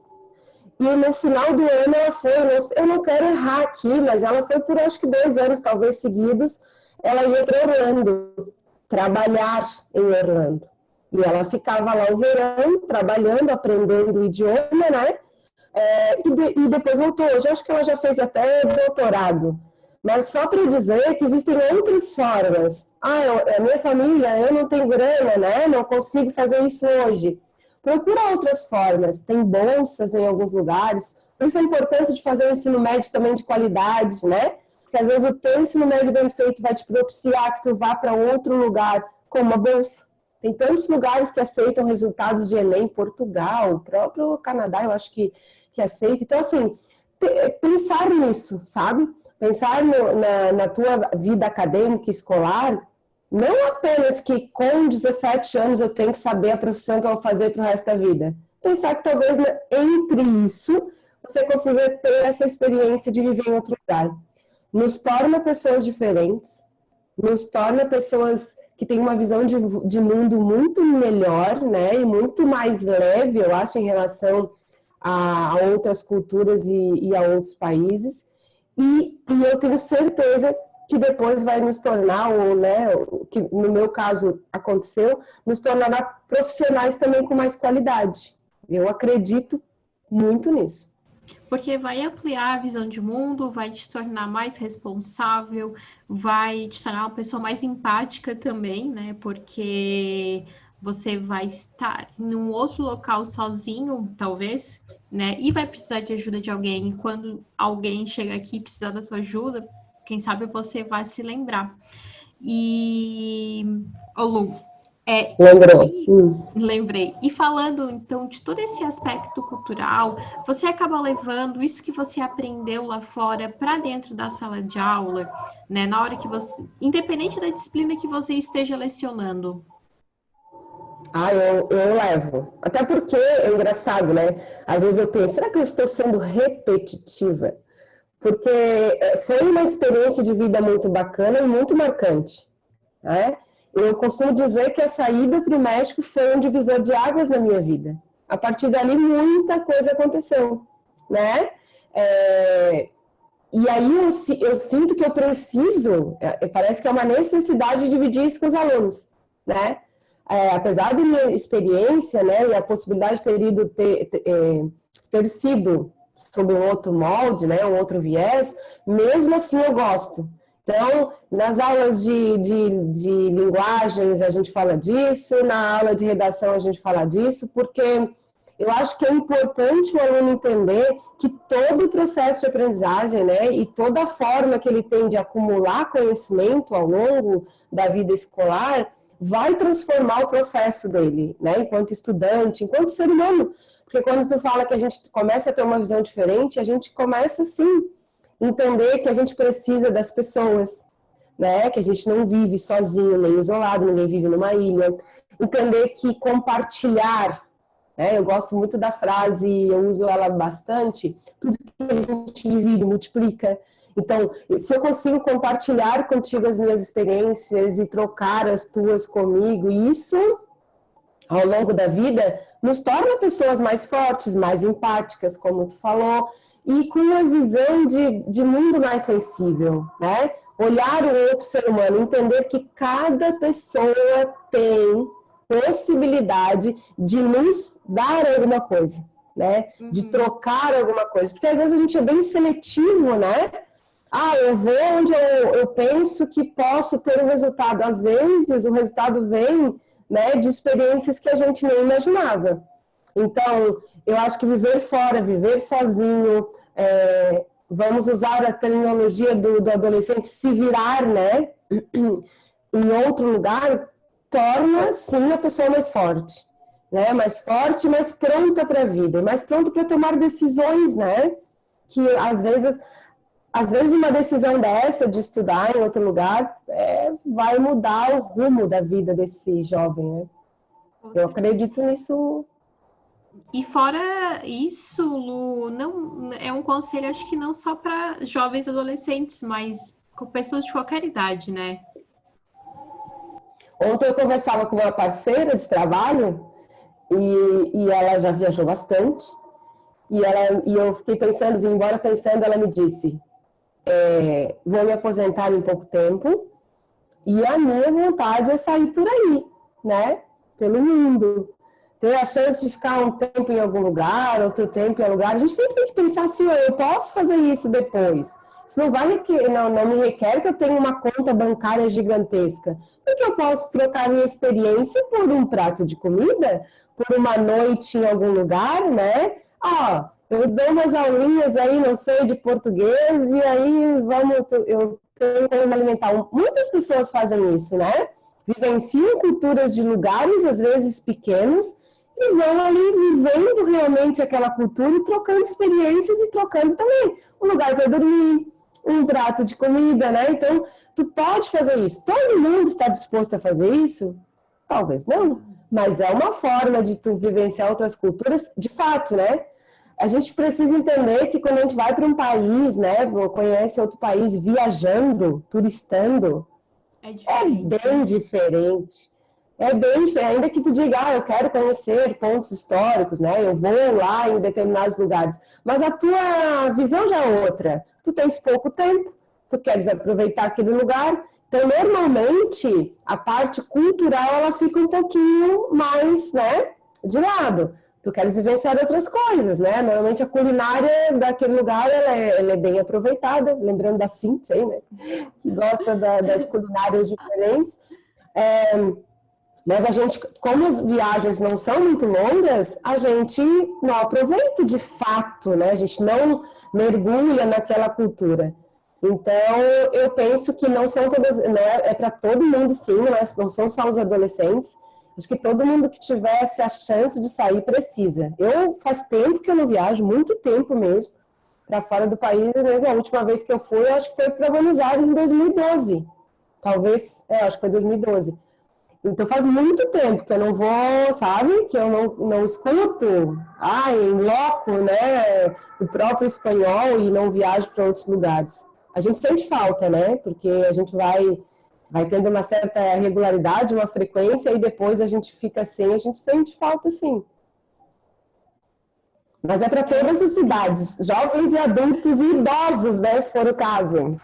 e no final do ano ela foi, eu não quero errar aqui, mas ela foi por acho que 2 anos talvez seguidos, ela ia para Orlando, trabalhar em Orlando e ela ficava lá o verão trabalhando, aprendendo o idioma, né? E depois voltou, hoje acho que ela já fez até doutorado. Mas só para dizer que existem outras formas. A minha família, eu não tenho grana, né? Não consigo fazer isso hoje. Procura outras formas. Tem bolsas em alguns lugares. Por isso a importância de fazer um ensino médio também de qualidade, né? Porque às vezes o teu ensino médio bem feito vai te propiciar que tu vá para outro lugar com uma bolsa. Tem tantos lugares que aceitam resultados de Enem, Portugal, o próprio Canadá, eu acho que aceita. Então, assim, pensar nisso, sabe? Pensar na tua vida acadêmica e escolar, não apenas que com 17 anos eu tenho que saber a profissão que eu vou fazer para o resto da vida. pensar que talvez entre isso você consiga ter essa experiência de viver em outro lugar. Nos torna pessoas diferentes, nos torna pessoas que têm uma visão de mundo muito melhor, né? E muito mais leve, eu acho, em relação a outras culturas e a outros países. E eu tenho certeza que depois vai nos tornar, ou, né, que no meu caso aconteceu, nos tornará profissionais também com mais qualidade. Eu acredito muito nisso. Porque vai ampliar a visão de mundo, vai te tornar mais responsável, vai te tornar uma pessoa mais empática também, né? Porque você vai estar num outro local sozinho, talvez, né? E vai precisar de ajuda de alguém. E quando alguém chega aqui e precisar da sua ajuda, quem sabe você vai se lembrar. E, ô Lu, Lembrou. lembrei. E falando, então, de todo esse aspecto cultural, você acaba levando isso que você aprendeu lá fora para dentro da sala de aula, né? Na hora que você... Independente da disciplina que você esteja lecionando. Eu levo. Até porque é engraçado, né? Às vezes eu penso, será que eu estou sendo repetitiva? Porque foi uma experiência de vida muito bacana e muito marcante, né? Eu costumo dizer que a saída para o México foi um divisor de águas na minha vida. A partir dali, muita coisa aconteceu, né? E aí eu sinto que eu preciso, parece que é uma necessidade de dividir isso com os alunos, né? Apesar da minha experiência, né, e a possibilidade de ter sido sob um outro molde, né, um outro viés, mesmo assim eu gosto. Então, nas aulas de linguagens a gente fala disso, na aula de redação a gente fala disso, porque eu acho que é importante o aluno entender que todo o processo de aprendizagem, né, e toda a forma que ele tem de acumular conhecimento ao longo da vida escolar vai transformar o processo dele, né, enquanto estudante, enquanto ser humano. Porque quando tu fala que a gente começa a ter uma visão diferente, a gente começa, sim, entender que a gente precisa das pessoas, né? Que a gente não vive sozinho, nem isolado, ninguém vive numa ilha. Entender que compartilhar, né? Eu gosto muito da frase, eu uso ela bastante, tudo que a gente divide, multiplica. Então, se eu consigo compartilhar contigo as minhas experiências e trocar as tuas comigo, isso, ao longo da vida, nos torna pessoas mais fortes, mais empáticas, como tu falou, e com uma visão de mundo mais sensível, né? Olhar o outro ser humano, entender que cada pessoa tem possibilidade de nos dar alguma coisa, né? De trocar alguma coisa. Porque às vezes a gente é bem seletivo, né? Eu vou onde eu penso que posso ter um resultado. Às vezes o resultado vem, né, de experiências que a gente nem imaginava. Então, eu acho que viver fora, viver sozinho, vamos usar a terminologia do adolescente se virar, né, em outro lugar, torna, sim, a pessoa mais forte, né, mais forte, mais pronta para a vida, mais pronta para tomar decisões, né, que às vezes uma decisão dessa de estudar em outro lugar vai mudar o rumo da vida desse jovem, né. Eu acredito nisso. E fora isso, Lu, não, é um conselho, acho que não só para jovens adolescentes, mas com pessoas de qualquer idade, né? Ontem eu conversava com uma parceira de trabalho e ela já viajou bastante. E eu fiquei pensando, vim embora pensando, ela me disse, vou me aposentar em pouco tempo e a minha vontade é sair por aí, né? Pelo mundo. Ter a chance de ficar um tempo em algum lugar, outro tempo em outro lugar. A gente sempre tem que pensar assim, eu posso fazer isso depois. Isso não me requer que eu tenha uma conta bancária gigantesca. Porque eu posso trocar minha experiência por um prato de comida, por uma noite em algum lugar, né? Eu dou umas aulinhas aí, não sei, de português, e aí eu tenho como me alimentar. Muitas pessoas fazem isso, né? Vivenciam culturas de lugares, às vezes pequenos, e vão ali vivendo realmente aquela cultura e trocando experiências e trocando também um lugar para dormir, um prato de comida, né? Então, tu pode fazer isso. Todo mundo está disposto a fazer isso? Talvez não, mas é uma forma de tu vivenciar outras culturas, de fato, né? A gente precisa entender que quando a gente vai para um país, né, ou conhece outro país viajando, turistando, é bem diferente. É bem diferente. Ainda que tu diga, eu quero conhecer pontos históricos, né? Eu vou lá em determinados lugares. Mas a tua visão já é outra. Tu tens pouco tempo, tu queres aproveitar aquele lugar. Então, normalmente, a parte cultural, ela fica um pouquinho mais, né, de lado. Tu queres vivenciar outras coisas, né? Normalmente a culinária daquele lugar, ela é bem aproveitada. Lembrando da Cíntia aí, né? Que gosta das culinárias diferentes. Mas a gente, como as viagens não são muito longas, a gente não aproveita de fato, né? A gente não mergulha naquela cultura. Então, eu penso que não são todas, não é para todo mundo sim, não são só os adolescentes. Acho que todo mundo que tivesse a chance de sair precisa. Eu faz tempo que eu não viajo, muito tempo mesmo, para fora do país. Mesmo a última vez que eu fui, acho que foi para Buenos Aires em 2012. Talvez, acho que foi 2012. Então faz muito tempo que eu não vou, sabe? Que eu não escuto, em loco, né? O próprio espanhol e não viajo para outros lugares. A gente sente falta, né? Porque a gente vai tendo uma certa regularidade, uma frequência, e depois a gente fica sem, a gente sente falta sim. Mas é para todas as idades, jovens e adultos e idosos, né? Se for o caso.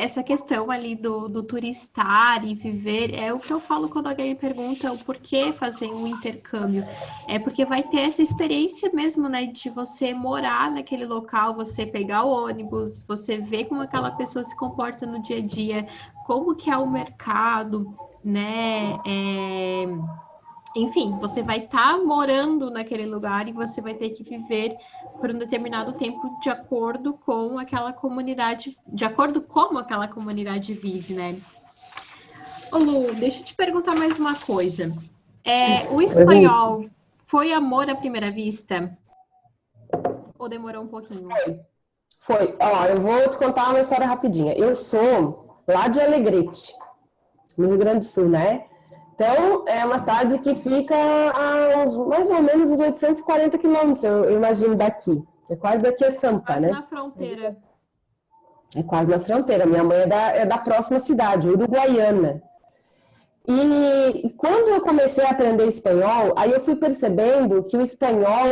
Essa questão ali do turistar e viver, é o que eu falo quando alguém me pergunta o porquê fazer um intercâmbio. É porque vai ter essa experiência mesmo, né, de você morar naquele local, você pegar o ônibus, você ver como aquela pessoa se comporta no dia a dia, como que é o mercado, né, enfim, você vai estar morando naquele lugar e você vai ter que viver por um determinado tempo de acordo com aquela comunidade, de acordo com como aquela comunidade vive, né? Ô Lu, deixa eu te perguntar mais uma coisa. O espanhol foi amor à primeira vista? Ou demorou um pouquinho? Foi. Ó, eu vou te contar uma história rapidinha. Eu sou lá de Alegrete, no Rio Grande do Sul, né? Então, é uma cidade que fica a mais ou menos uns 840 quilômetros, eu imagino, daqui. É quase daqui a Sampa, né? Quase na fronteira. É quase na fronteira. Minha mãe é da próxima cidade, Uruguaiana. E quando eu comecei a aprender espanhol, aí eu fui percebendo que o espanhol,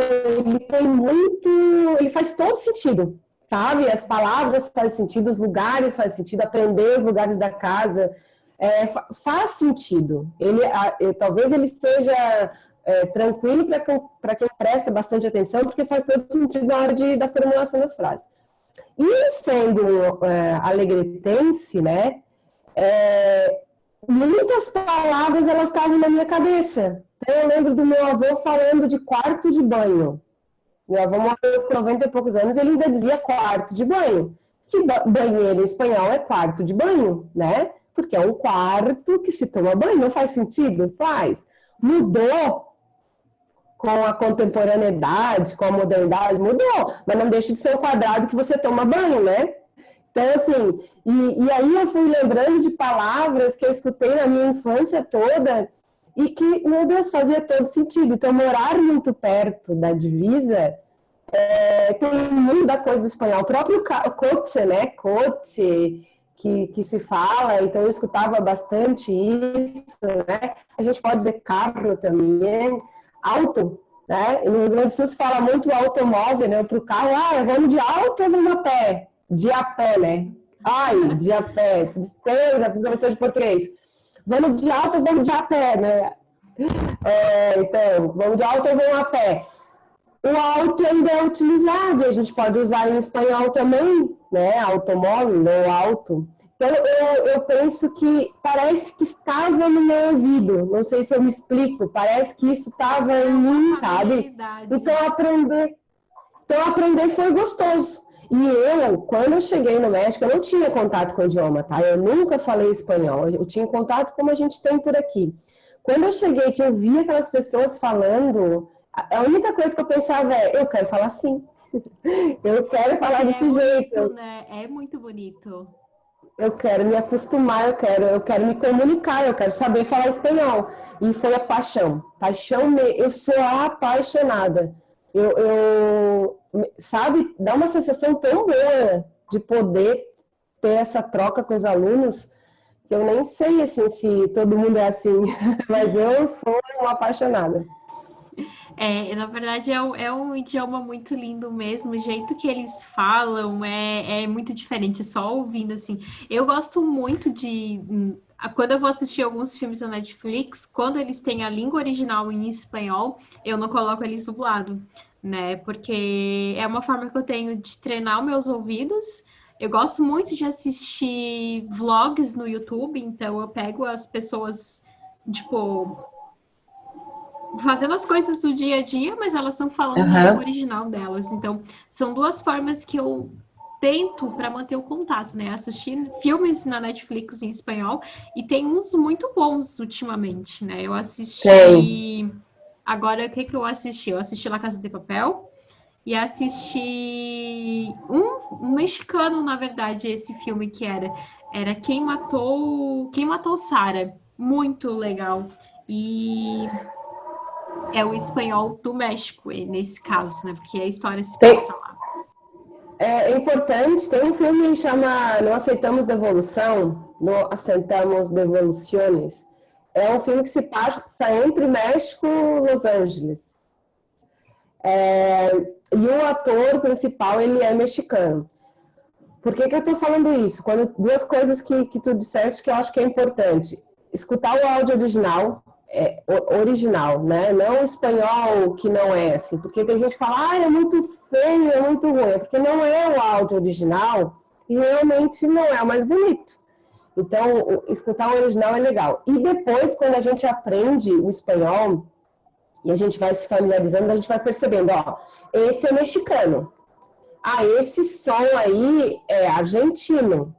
ele faz todo sentido, sabe? As palavras fazem sentido, os lugares fazem sentido, aprender os lugares da casa... faz sentido. Talvez ele esteja tranquilo para quem presta bastante atenção, porque faz todo sentido na hora da formulação das frases. E sendo alegretense, né, muitas palavras elas estavam na minha cabeça. Então, eu lembro do meu avô falando de quarto de banho. Meu avô morreu com 90 e poucos anos, ele ainda dizia quarto de banho. Que banheiro em espanhol é quarto de banho, né? Porque é um quarto que se toma banho. Não faz sentido? Faz. Mudou com a contemporaneidade, com a modernidade, mudou. Mas não deixa de ser o quadrado que você toma banho, né? Então, assim, e aí eu fui lembrando de palavras que eu escutei na minha infância toda e que, meu Deus, fazia todo sentido. Então, morar muito perto da divisa tem muita coisa do espanhol. O próprio coche, né? Coche... Que se fala, então eu escutava bastante isso, né? A gente pode dizer carro também, auto, né? No Rio Grande do Sul se fala muito automóvel, né? Para o carro, vamos de auto ou vamos a pé? De a pé, né? De a pé, tristeza, professor de português. Vamos de auto ou vamos de a pé, né? Então, vamos de auto ou vamos a pé? O auto ainda é utilizado, a gente pode usar em espanhol também, né? Automóvel ou auto. Então, eu penso que parece que estava no meu ouvido, não sei se eu me explico, parece que isso estava em mim, sabe? Então, aprender foi gostoso. E quando eu cheguei no México, eu não tinha contato com o idioma, tá? Eu nunca falei espanhol, eu tinha contato como a gente tem por aqui. Quando eu cheguei, que eu vi aquelas pessoas falando... A única coisa que eu pensava eu quero falar assim. Eu quero falar desse jeito. Né? É muito bonito. eu quero me acostumar, eu quero me comunicar, eu quero saber falar espanhol. E foi a paixão. Eu sou apaixonada. Sabe, dá uma sensação tão boa de poder ter essa troca com os alunos, que eu nem sei assim, se todo mundo é assim, mas eu sou uma apaixonada. Na verdade é um idioma muito lindo mesmo, o jeito que eles falam é muito diferente, só ouvindo assim. Eu gosto muito quando eu vou assistir alguns filmes na Netflix, quando eles têm a língua original em espanhol, eu não coloco eles dublado, né? Porque é uma forma que eu tenho de treinar meus ouvidos. Eu gosto muito de assistir vlogs no YouTube, então eu pego as pessoas, tipo, fazendo as coisas do dia a dia, mas elas estão falando na língua original delas. Então, são duas formas que eu tento para manter o contato, né? Assistir filmes na Netflix em espanhol, e tem uns muito bons ultimamente, né? Eu assisti... Tem. Agora, o que eu assisti? Eu assisti La Casa de Papel e assisti um mexicano, na verdade, esse filme que era Quem Matou Sarah. Muito legal. E é o espanhol do México, nesse caso, né? Porque a história se passa lá. É importante, tem um filme que chama Não Aceitamos Devolução, Não Aceitamos Devoluciones. É um filme que se passa entre México e Los Angeles. E o ator principal, ele é mexicano. Por que eu estou falando isso? Duas coisas que tu disseste que eu acho que é importante. Escutar o áudio original, né? Não o espanhol que não é assim. Porque tem gente que fala, é muito feio, é muito ruim. Porque não é o áudio original e realmente não é o mais bonito. Então, escutar o original é legal. E depois, quando a gente aprende o espanhol e a gente vai se familiarizando, a gente vai percebendo, esse é mexicano. Esse som aí é argentino.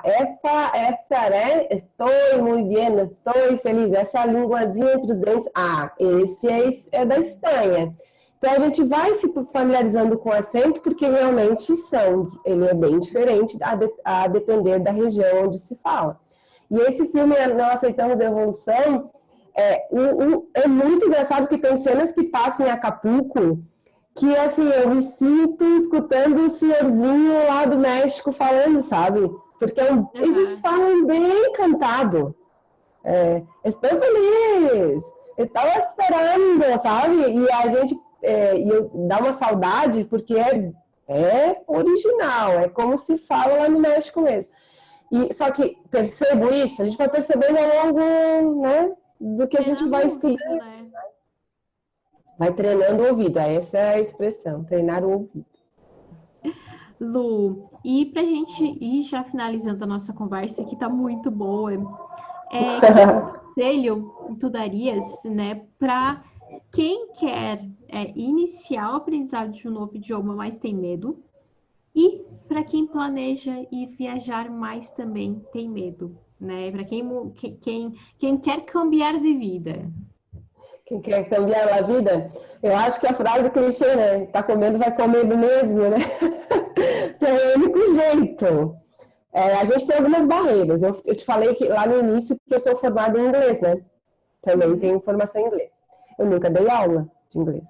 Essa, né? Estou muito bem, estou feliz. Essa linguazinha entre os dentes. Esse é da Espanha. Então, a gente vai se familiarizando com o acento, porque realmente ele é bem diferente a depender da região onde se fala. E esse filme, Não Aceitamos Devolução, é muito engraçado, que tem cenas que passam em Acapulco, que assim, eu me sinto escutando o senhorzinho lá do México falando, sabe? Porque eles falam bem cantado. Estou feliz, estou esperando, sabe? E a gente dá uma saudade, porque é original, é como se fala lá no México mesmo. Só que percebo isso, a gente vai percebendo ao longo, né, do que a gente vai estudando. Né? Vai treinando o ouvido, essa é a expressão, treinar o ouvido. Lu, e pra gente ir já finalizando a nossa conversa, que tá muito boa, que conselho tu darias, né, para quem quer iniciar o aprendizado de um novo idioma, mas tem medo, e para quem planeja ir viajar, mas também tem medo, né, para quem quer cambiar de vida? Quem quer cambiar a vida, eu acho que a frase clichê, né? Tá comendo, vai comendo mesmo, né? Que é o único jeito. A gente tem algumas barreiras. Eu te falei que lá no início que eu sou formada em inglês, né? Também tenho formação em inglês. Eu nunca dei aula de inglês.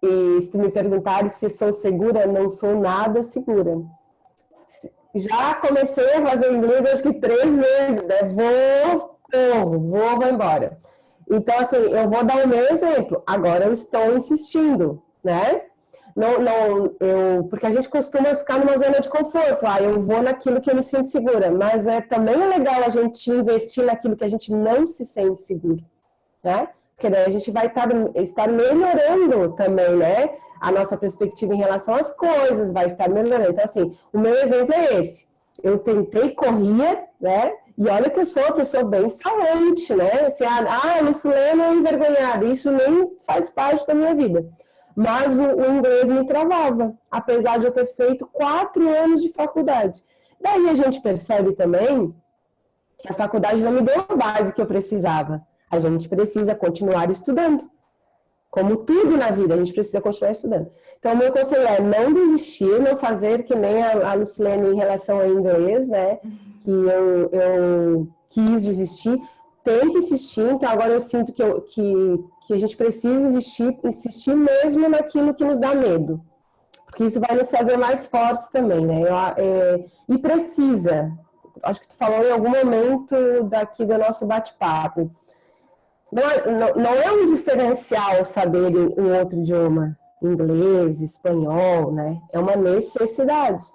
E se tu me perguntares se sou segura, não sou nada segura. Já comecei a fazer inglês acho que 3 vezes, né? Vou embora. Então, assim, eu vou dar o meu exemplo. Agora eu estou insistindo, né? Porque a gente costuma ficar numa zona de conforto. Eu vou naquilo que eu me sinto segura. Mas também é legal a gente investir naquilo que a gente não se sente seguro, né? Porque daí a gente vai estar melhorando também, né? A nossa perspectiva em relação às coisas vai estar melhorando. Então, assim, o meu exemplo é esse. Eu tentei, corria, né? E olha que eu sou uma pessoa bem falante, né? Assim, Lucilena é envergonhada. Isso nem faz parte da minha vida. Mas o inglês me travava, apesar de eu ter feito 4 anos de faculdade. Daí a gente percebe também que a faculdade não me deu a base que eu precisava. A gente precisa continuar estudando. Como tudo na vida, a gente precisa continuar estudando. Então, o meu conselho é não desistir, não fazer que nem a Lucilene em relação ao inglês, né? Que eu quis desistir. Tem que insistir, então agora eu sinto que a gente precisa insistir mesmo naquilo que nos dá medo. Porque isso vai nos fazer mais fortes também, né? E precisa. Acho que tu falou em algum momento daqui do nosso bate-papo. Não é um diferencial saber um outro idioma, inglês, espanhol, né? É uma necessidade,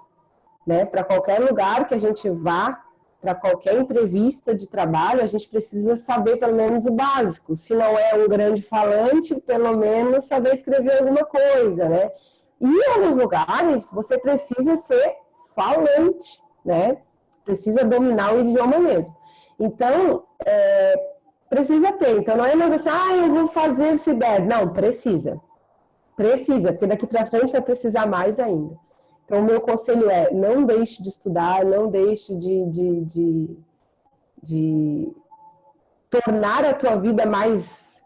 né? Para qualquer lugar que a gente vá, para qualquer entrevista de trabalho, a gente precisa saber pelo menos o básico. Se não é um grande falante, pelo menos saber escrever alguma coisa, né? E em alguns lugares você precisa ser falante, né? Precisa dominar o idioma mesmo. Então, precisa ter. Então, não é mais assim, eu vou fazer se der. Não, precisa. Precisa, porque daqui para frente vai precisar mais ainda. Então, o meu conselho é, não deixe de estudar, não deixe de tornar a tua vida mais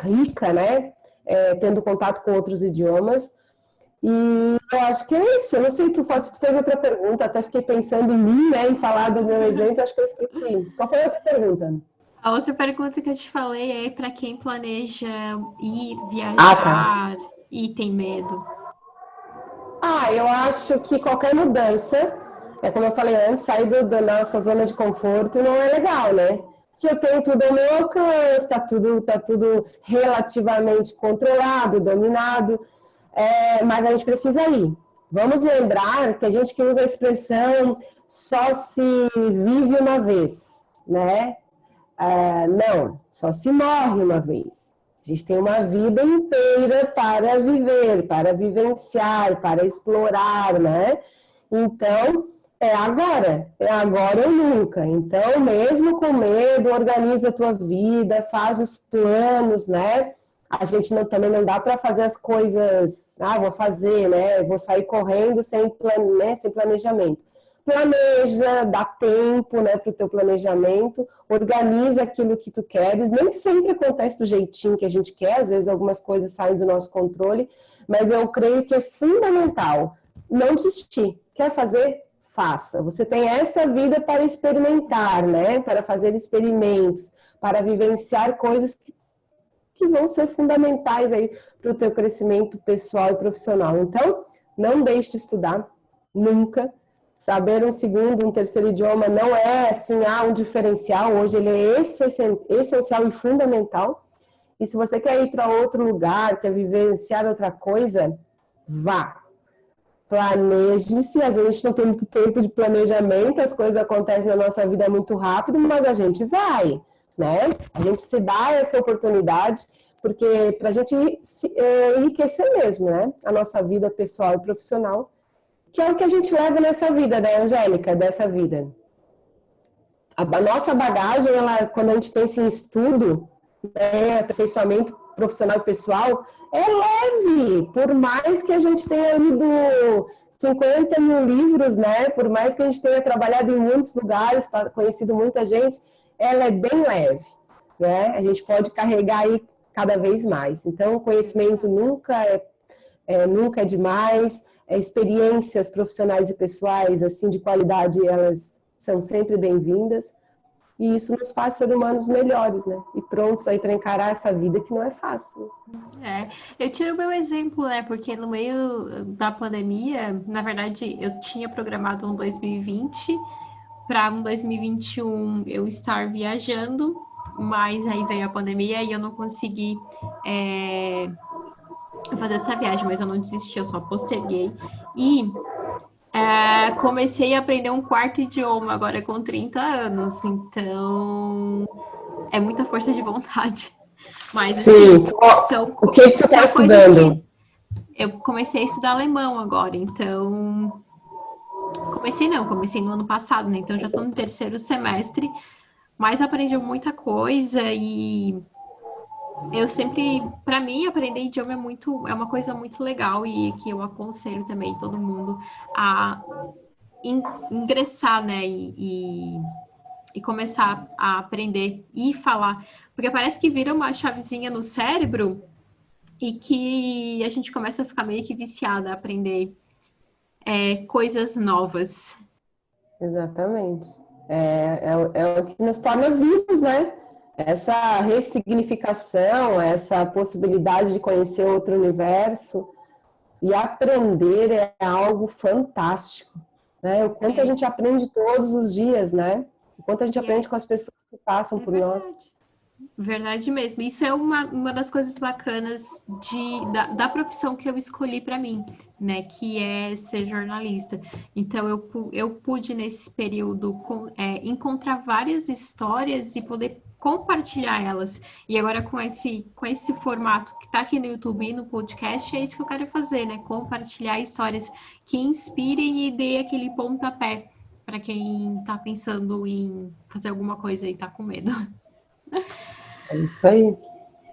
rica, né? Tendo contato com outros idiomas. E eu acho que é isso. Eu não sei se tu fez outra pergunta, até fiquei pensando em mim, né? Em falar do meu exemplo, acho que eu esqueci. Qual foi a outra pergunta? A outra pergunta que eu te falei é para quem planeja ir Tá. viajar e tem medo. Eu acho que qualquer mudança, como eu falei antes, sair da nossa zona de conforto não é legal, né? Que eu tenho tudo ao meu alcance, tá tudo relativamente controlado, dominado, mas a gente precisa ir. Vamos lembrar que a gente que usa a expressão só se vive uma vez, né? Não, só se morre uma vez. A gente tem uma vida inteira para viver, para vivenciar, para explorar, né? Então, é agora ou nunca. Então, mesmo com medo, organiza a tua vida, faz os planos, né? A gente também não dá para fazer as coisas, vou fazer, né? Vou sair correndo sem planejamento. Planeja, dá tempo, né, para o teu planejamento, organiza aquilo que tu queres, nem sempre acontece do jeitinho que a gente quer, às vezes algumas coisas saem do nosso controle, mas eu creio que é fundamental não desistir. Quer fazer? Faça. Você tem essa vida para experimentar, né, para fazer experimentos, para vivenciar coisas que vão ser fundamentais aí para o teu crescimento pessoal e profissional. Então, não deixe de estudar, nunca. Saber um segundo, um terceiro idioma não é assim, um diferencial. Hoje ele é essencial e fundamental. E se você quer ir para outro lugar, quer vivenciar outra coisa, vá. Planeje-se. Às vezes a gente não tem muito tempo de planejamento, as coisas acontecem na nossa vida muito rápido, mas a gente vai, né? A gente se dá essa oportunidade, porque para a gente enriquecer mesmo, né? A nossa vida pessoal e profissional, que é o que a gente leva nessa vida, né, Angélica, dessa vida. A nossa bagagem, quando a gente pensa em estudo, aperfeiçoamento profissional e pessoal, é leve, por mais que a gente tenha lido 50 mil livros, né, por mais que a gente tenha trabalhado em muitos lugares, conhecido muita gente, ela é bem leve, né, a gente pode carregar aí cada vez mais. Então, o conhecimento nunca é demais. Experiências profissionais e pessoais, assim, de qualidade, elas são sempre bem-vindas. E isso nos faz ser humanos melhores, né? E prontos aí para encarar essa vida que não é fácil. Eu tiro o meu exemplo, né? Porque no meio da pandemia, na verdade, eu tinha programado um 2020 para um 2021 eu estar viajando, mas aí veio a pandemia e eu não consegui fazer essa viagem, mas eu não desisti, eu só posterguei. E comecei a aprender um quarto idioma agora com 30 anos, então é muita força de vontade. Mas sim, assim, o que tu está estudando? Eu comecei a estudar alemão agora, então comecei no ano passado, né? Então já estou no terceiro semestre, mas aprendi muita coisa e eu sempre, para mim, aprender idioma é uma coisa muito legal e que eu aconselho também todo mundo a ingressar, né, e começar a aprender e falar, porque parece que vira uma chavezinha no cérebro e que a gente começa a ficar meio que viciada a aprender coisas novas. Exatamente. É o que nos torna vivos, né? Essa ressignificação, essa possibilidade de conhecer outro universo e aprender é algo fantástico, né? O quanto a gente aprende todos os dias, né? O quanto a gente aprende com as pessoas que passam por nós. Verdade mesmo. Isso é uma das coisas bacanas da profissão que eu escolhi para mim, né? Que é ser jornalista. Então, eu pude, nesse período, encontrar várias histórias e poder compartilhar elas. E agora, com esse formato que está aqui no YouTube e no podcast, é isso que eu quero fazer, né? Compartilhar histórias que inspirem e dê aquele pontapé para quem está pensando em fazer alguma coisa e está com medo. É isso aí.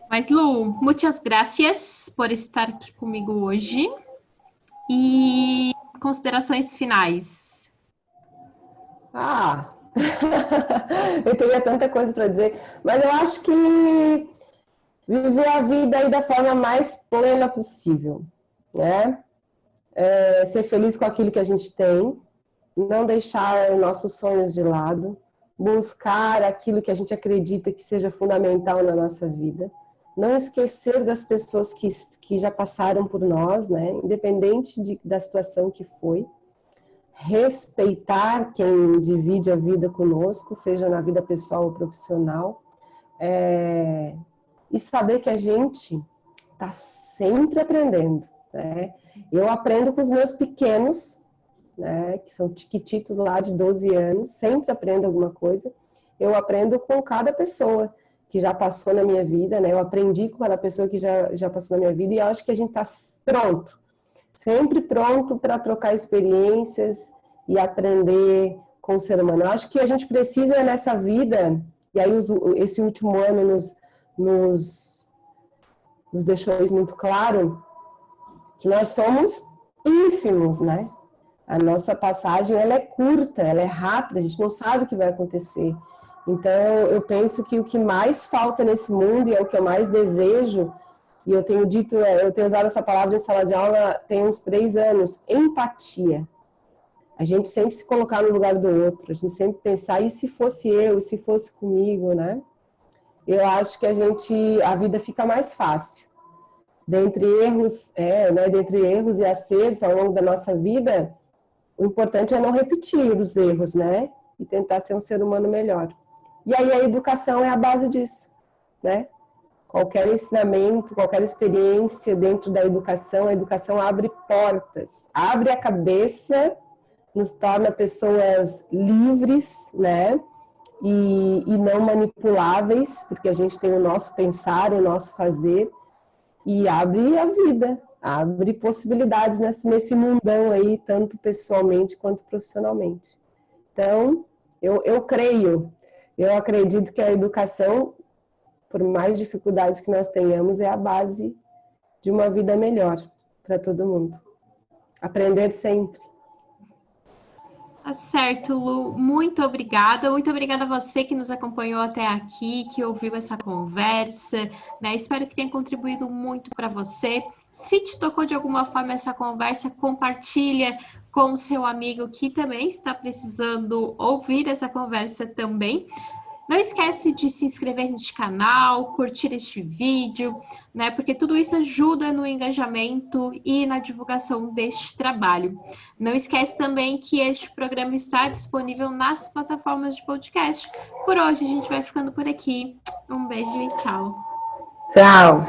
Mas, Lu, muitas gracias por estar aqui comigo hoje. E considerações finais. Eu teria tanta coisa para dizer, mas eu acho que viver a vida aí da forma mais plena possível, né? Ser feliz com aquilo que a gente tem, não deixar nossos sonhos de lado, buscar aquilo que a gente acredita que seja fundamental na nossa vida, não esquecer das pessoas que já passaram por nós, né? Independente da situação que foi, respeitar quem divide a vida conosco, seja na vida pessoal ou profissional, e saber que a gente está sempre aprendendo, né? Eu aprendo com os meus pequenos, né, que são tiquititos lá de 12 anos, sempre aprendo alguma coisa. Eu aprendo com cada pessoa que já passou na minha vida, né? Eu aprendi com cada pessoa que já passou na minha vida e eu acho que a gente está pronto, sempre pronto para trocar experiências e aprender com o ser humano. Eu acho que a gente precisa nessa vida, e aí esse último ano nos deixou isso muito claro, que nós somos ínfimos, né? A nossa passagem, ela é curta, ela é rápida, a gente não sabe o que vai acontecer. Então, eu penso que o que mais falta nesse mundo, e é o que eu mais desejo, e eu tenho usado essa palavra em sala de aula tem uns 3 anos, empatia. A gente sempre se colocar no lugar do outro, a gente sempre pensar, e se fosse eu, e se fosse comigo, né? Eu acho que a vida fica mais fácil. Dentre erros e acertos ao longo da nossa vida, o importante é não repetir os erros, né? E tentar ser um ser humano melhor. E aí a educação é a base disso, né? Qualquer ensinamento, qualquer experiência dentro da educação, a educação abre portas, abre a cabeça, nos torna pessoas livres, né? E não manipuláveis, porque a gente tem o nosso pensar, o nosso fazer, e abre a vida, abre possibilidades nesse mundão aí, tanto pessoalmente quanto profissionalmente. Então, eu acredito que a educação, por mais dificuldades que nós tenhamos, é a base de uma vida melhor para todo mundo. Aprender sempre. Tá certo, Lu. Muito obrigada. Muito obrigada a você que nos acompanhou até aqui, que ouviu essa conversa, né? Espero que tenha contribuído muito para você. Se te tocou de alguma forma essa conversa, compartilha com o seu amigo que também está precisando ouvir essa conversa também. Não esquece de se inscrever neste canal, curtir este vídeo, né? Porque tudo isso ajuda no engajamento e na divulgação deste trabalho. Não esquece também que este programa está disponível nas plataformas de podcast. Por hoje a gente vai ficando por aqui. Um beijo e tchau. Tchau.